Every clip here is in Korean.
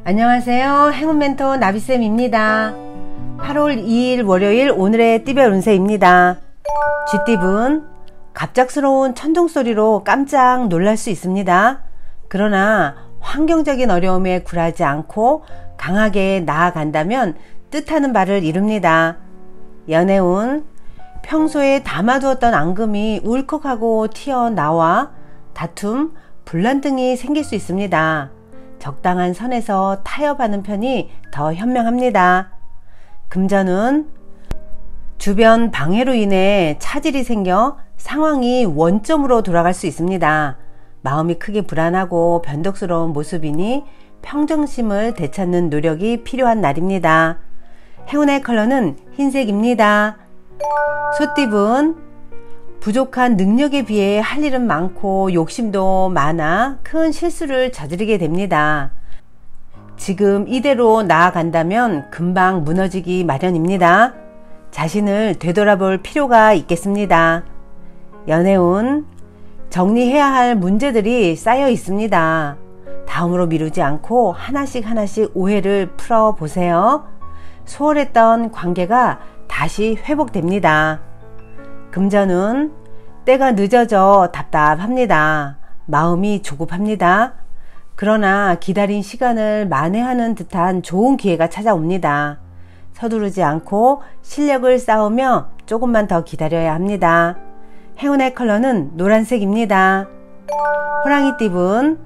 안녕하세요. 행운멘토 나비쌤입니다. 8월 2일 월요일 오늘의 띠별 운세입니다. 쥐띠분, 갑작스러운 천둥소리로 깜짝 놀랄 수 있습니다. 그러나 환경적인 어려움에 굴하지 않고 강하게 나아간다면 뜻하는 바를 이룹니다. 연애운, 평소에 담아두었던 앙금이 울컥하고 튀어나와 다툼, 분란 등이 생길 수 있습니다. 적당한 선에서 타협하는 편이 더 현명합니다. 금전운, 주변 방해로 인해 차질이 생겨 상황이 원점으로 돌아갈 수 있습니다. 마음이 크게 불안하고 변덕스러운 모습이니 평정심을 되찾는 노력이 필요한 날입니다. 행운의 컬러는 흰색입니다. 소띠분, 부족한 능력에 비해 할 일은 많고 욕심도 많아 큰 실수를 저지르게 됩니다. 지금 이대로 나아간다면 금방 무너지기 마련입니다. 자신을 되돌아볼 필요가 있겠습니다. 연애운, 정리해야 할 문제들이 쌓여 있습니다. 다음으로 미루지 않고 하나씩 오해를 풀어보세요. 소홀했던 관계가 다시 회복됩니다. 금전운, 때가 늦어져 답답합니다. 마음이 조급합니다. 그러나 기다린 시간을 만회하는 듯한 좋은 기회가 찾아옵니다. 서두르지 않고 실력을 쌓으며 조금만 더 기다려야 합니다. 행운의 컬러는 노란색입니다. 호랑이띠분,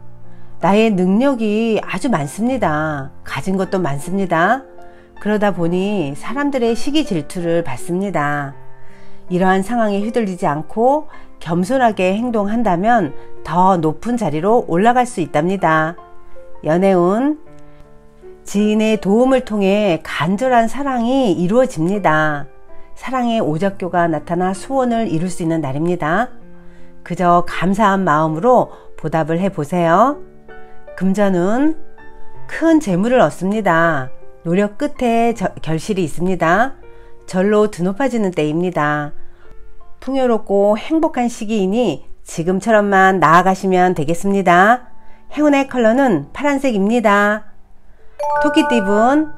나의 능력이 아주 많습니다. 가진 것도 많습니다. 그러다 보니 사람들의 시기 질투를 받습니다. 이러한 상황에 휘둘리지 않고 겸손하게 행동한다면 더 높은 자리로 올라갈 수 있답니다. 연애운, 지인의 도움을 통해 간절한 사랑이 이루어집니다. 사랑의 오작교가 나타나 소원을 이룰 수 있는 날입니다. 그저 감사한 마음으로 보답을 해보세요. 금전운, 큰 재물을 얻습니다. 노력 끝에 결실이 있습니다. 절로 드높아지는 때입니다. 풍요롭고 행복한 시기이니 지금처럼만 나아가시면 되겠습니다. 행운의 컬러는 파란색입니다. 토끼띠분,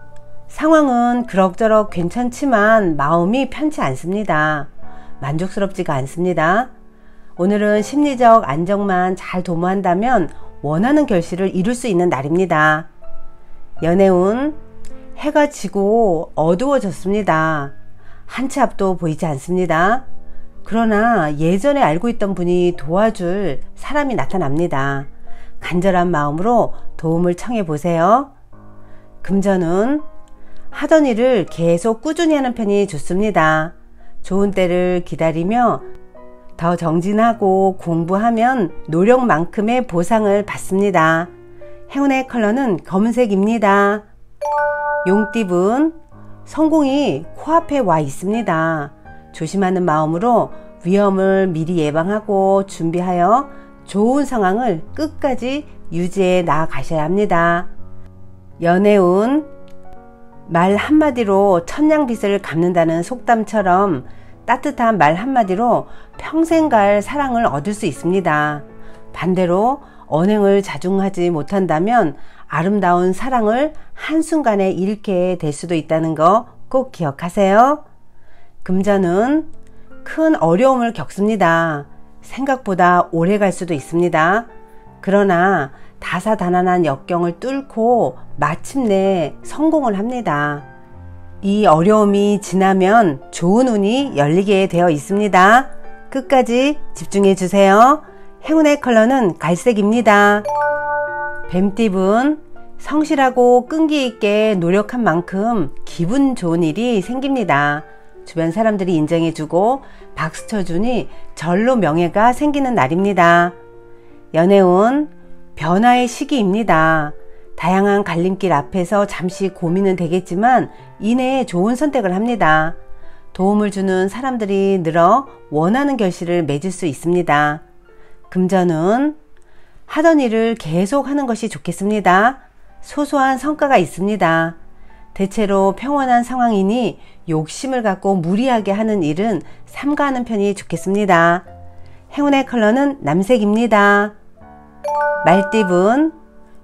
상황은 그럭저럭 괜찮지만 마음이 편치 않습니다. 만족스럽지가 않습니다. 오늘은 심리적 안정만 잘 도모한다면 원하는 결실을 이룰 수 있는 날입니다. 연애운, 해가 지고 어두워졌습니다. 한치 앞도 보이지 않습니다. 그러나 예전에 알고 있던 분이 도와줄 사람이 나타납니다. 간절한 마음으로 도움을 청해 보세요. 금전운, 하던 일을 계속 꾸준히 하는 편이 좋습니다. 좋은 때를 기다리며 더 정진하고 공부하면 노력만큼의 보상을 받습니다. 행운의 컬러는 검은색입니다. 용띠분, 성공이 코앞에 와 있습니다. 조심하는 마음으로 위험을 미리 예방하고 준비하여 좋은 상황을 끝까지 유지해 나아가셔야 합니다. 연애운, 말 한마디로 천냥빚을 갚는다는 속담처럼 따뜻한 말 한마디로 평생 갈 사랑을 얻을 수 있습니다. 반대로 언행을 자중하지 못한다면 아름다운 사랑을 한순간에 잃게 될 수도 있다는 거 꼭 기억하세요. 금전은 큰 어려움을 겪습니다. 생각보다 오래 갈 수도 있습니다. 그러나 다사다난한 역경을 뚫고 마침내 성공을 합니다. 이 어려움이 지나면 좋은 운이 열리게 되어 있습니다. 끝까지 집중해 주세요. 행운의 컬러는 갈색입니다. 뱀띠분, 성실하고 끈기 있게 노력한 만큼 기분 좋은 일이 생깁니다. 주변 사람들이 인정해주고 박수 쳐주니 절로 명예가 생기는 날입니다. 연애운, 변화의 시기입니다. 다양한 갈림길 앞에서 잠시 고민은 되겠지만 이내에 좋은 선택을 합니다. 도움을 주는 사람들이 늘어 원하는 결실을 맺을 수 있습니다. 금전운, 하던 일을 계속 하는 것이 좋겠습니다. 소소한 성과가 있습니다. 대체로 평온한 상황이니 욕심을 갖고 무리하게 하는 일은 삼가하는 편이 좋겠습니다. 행운의 컬러는 남색입니다. 말띠분,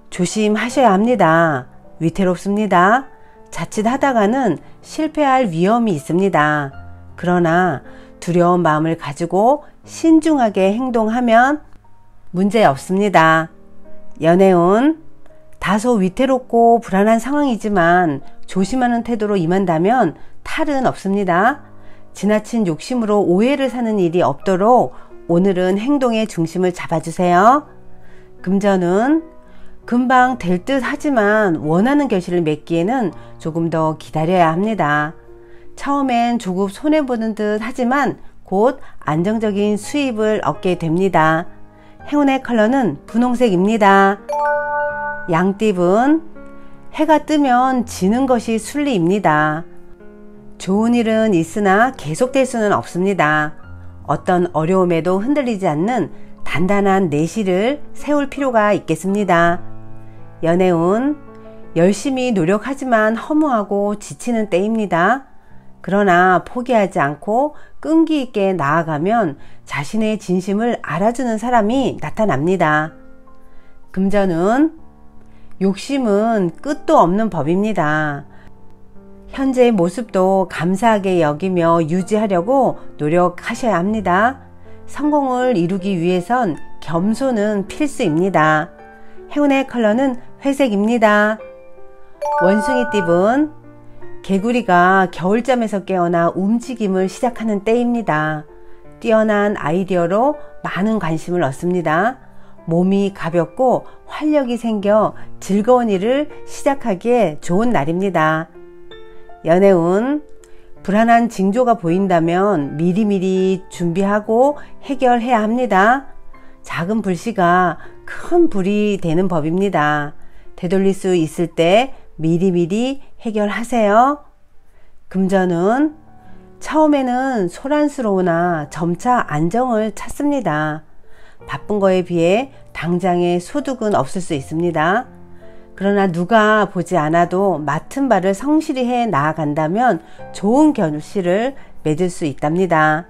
조심하셔야 합니다. 위태롭습니다. 자칫 하다가는 실패할 위험이 있습니다. 그러나 두려운 마음을 가지고 신중하게 행동하면 문제 없습니다. 연애운 다소 위태롭고 불안한 상황이지만 조심하는 태도로 임한다면 탈은 없습니다. 지나친 욕심으로 오해를 사는 일이 없도록 오늘은 행동의 중심을 잡아주세요. 금전은 금방 될 듯 하지만 원하는 결실을 맺기에는 조금 더 기다려야 합니다. 처음엔 조금 손해보는 듯 하지만 곧 안정적인 수입을 얻게 됩니다. 행운의 컬러는 분홍색입니다. 양띠분 해가 뜨면 지는 것이 순리입니다. 좋은 일은 있으나 계속될 수는 없습니다. 어떤 어려움에도 흔들리지 않는 단단한 내실을 세울 필요가 있겠습니다. 연애운 열심히 노력하지만 허무하고 지치는 때입니다. 그러나 포기하지 않고 끈기 있게 나아가면 자신의 진심을 알아주는 사람이 나타납니다. 금전운 욕심은 끝도 없는 법입니다. 현재의 모습도 감사하게 여기며 유지하려고 노력하셔야 합니다. 성공을 이루기 위해선 겸손은 필수입니다. 행운의 컬러는 회색입니다. 원숭이띠분 개구리가 겨울잠에서 깨어나 움직임을 시작하는 때입니다. 뛰어난 아이디어로 많은 관심을 얻습니다. 몸이 가볍고 활력이 생겨 즐거운 일을 시작하기에 좋은 날입니다. 연애운 불안한 징조가 보인다면 미리미리 준비하고 해결해야 합니다. 작은 불씨가 큰 불이 되는 법입니다. 되돌릴 수 있을 때 미리미리 해결하세요. 금전은 처음에는 소란스러우나 점차 안정을 찾습니다. 바쁜 거에 비해 당장의 소득은 없을 수 있습니다. 그러나 누가 보지 않아도 맡은 바를 성실히 해 나아간다면 좋은 결실을 맺을 수 있답니다.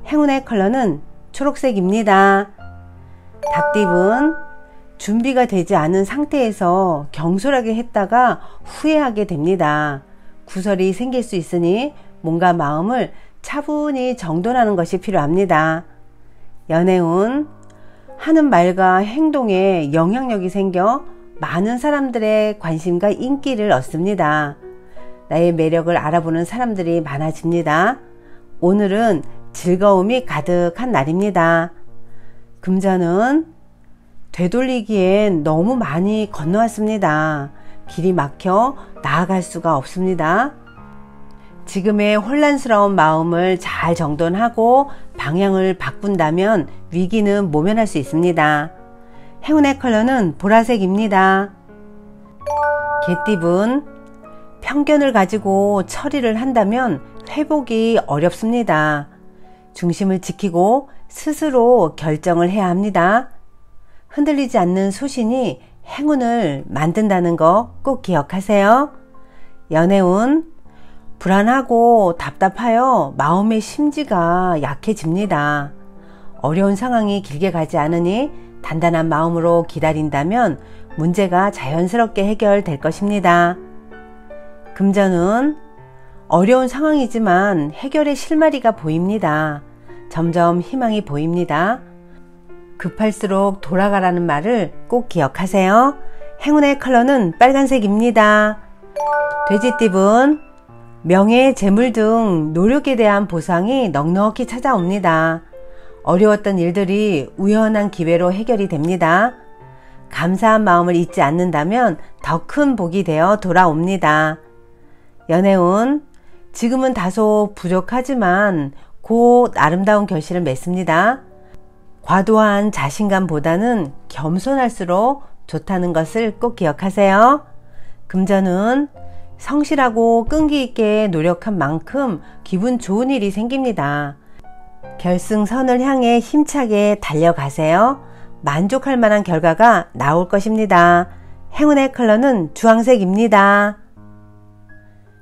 행운의 컬러는 초록색입니다. 닭띠분 준비가 되지 않은 상태에서 경솔하게 했다가 후회하게 됩니다. 구설이 생길 수 있으니 몸과 마음을 차분히 정돈하는 것이 필요합니다. 연애운 하는 말과 행동에 영향력이 생겨 많은 사람들의 관심과 인기를 얻습니다. 나의 매력을 알아보는 사람들이 많아집니다. 오늘은 즐거움이 가득한 날입니다. 금전은 되돌리기엔 너무 많이 건너왔습니다. 길이 막혀 나아갈 수가 없습니다. 지금의 혼란스러운 마음을 잘 정돈하고 방향을 바꾼다면 위기는 모면할 수 있습니다. 행운의 컬러는 보라색입니다. 개띠분 편견을 가지고 처리를 한다면 회복이 어렵습니다. 중심을 지키고 스스로 결정을 해야 합니다. 흔들리지 않는 소신이 행운을 만든다는 거 꼭 기억하세요. 연애운 불안하고 답답하여 마음의 심지가 약해집니다. 어려운 상황이 길게 가지 않으니 단단한 마음으로 기다린다면 문제가 자연스럽게 해결될 것입니다. 금전은 어려운 상황이지만 해결의 실마리가 보입니다. 점점 희망이 보입니다. 급할수록 돌아가라는 말을 꼭 기억하세요. 행운의 컬러는 빨간색입니다. 돼지띠분 명예, 재물 등 노력에 대한 보상이 넉넉히 찾아옵니다. 어려웠던 일들이 우연한 기회로 해결이 됩니다. 감사한 마음을 잊지 않는다면 더 큰 복이 되어 돌아옵니다. 연애운 지금은 다소 부족하지만 곧 아름다운 결실을 맺습니다. 과도한 자신감보다는 겸손할수록 좋다는 것을 꼭 기억하세요. 금전은 성실하고 끈기 있게 노력한 만큼 기분 좋은 일이 생깁니다. 결승선을 향해 힘차게 달려가세요. 만족할 만한 결과가 나올 것입니다. 행운의 컬러는 주황색입니다.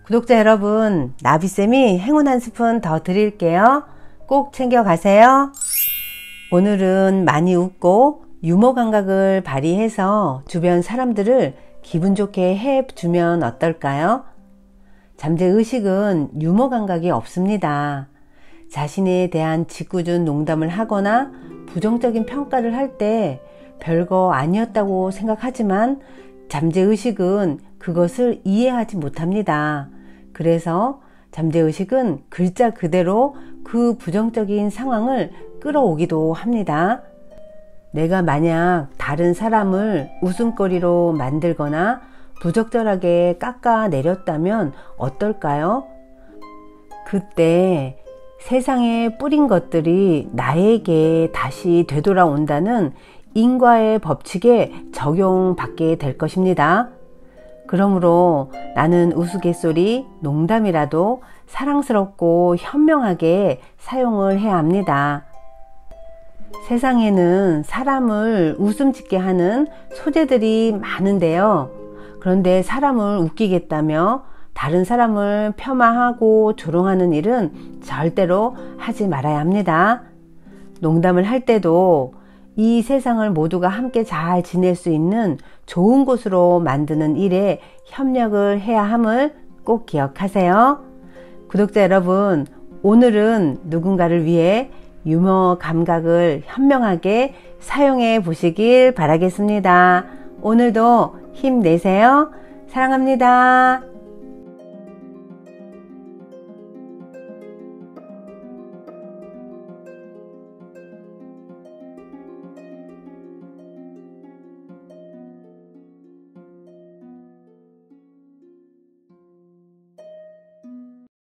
구독자 여러분, 나비쌤이 행운 한 스푼 더 드릴게요. 꼭 챙겨가세요. 오늘은 많이 웃고 유머 감각을 발휘해서 주변 사람들을 기분 좋게 해주면 어떨까요? 잠재의식은 유머 감각이 없습니다. 자신에 대한 짓궂은 농담을 하거나 부정적인 평가를 할 때 별거 아니었다고 생각하지만 잠재의식은 그것을 이해하지 못합니다. 그래서 잠재의식은 글자 그대로 그 부정적인 상황을 끌어오기도 합니다. 내가 만약 다른 사람을 웃음거리로 만들거나 부적절하게 깎아내렸다면 어떨까요? 그때 세상에 뿌린 것들이 나에게 다시 되돌아온다는 인과의 법칙에 적용받게 될 것입니다. 그러므로 나는 우스갯소리, 농담이라도 사랑스럽고 현명하게 사용을 해야 합니다. 세상에는 사람을 웃음 짓게 하는 소재들이 많은데요. 그런데 사람을 웃기겠다며 다른 사람을 폄하하고 조롱하는 일은 절대로 하지 말아야 합니다. 농담을 할 때도 이 세상을 모두가 함께 잘 지낼 수 있는 좋은 곳으로 만드는 일에 협력을 해야 함을 꼭 기억하세요. 구독자 여러분, 오늘은 누군가를 위해 유머 감각을 현명하게 사용해 보시길 바라겠습니다. 오늘도 힘내세요. 사랑합니다.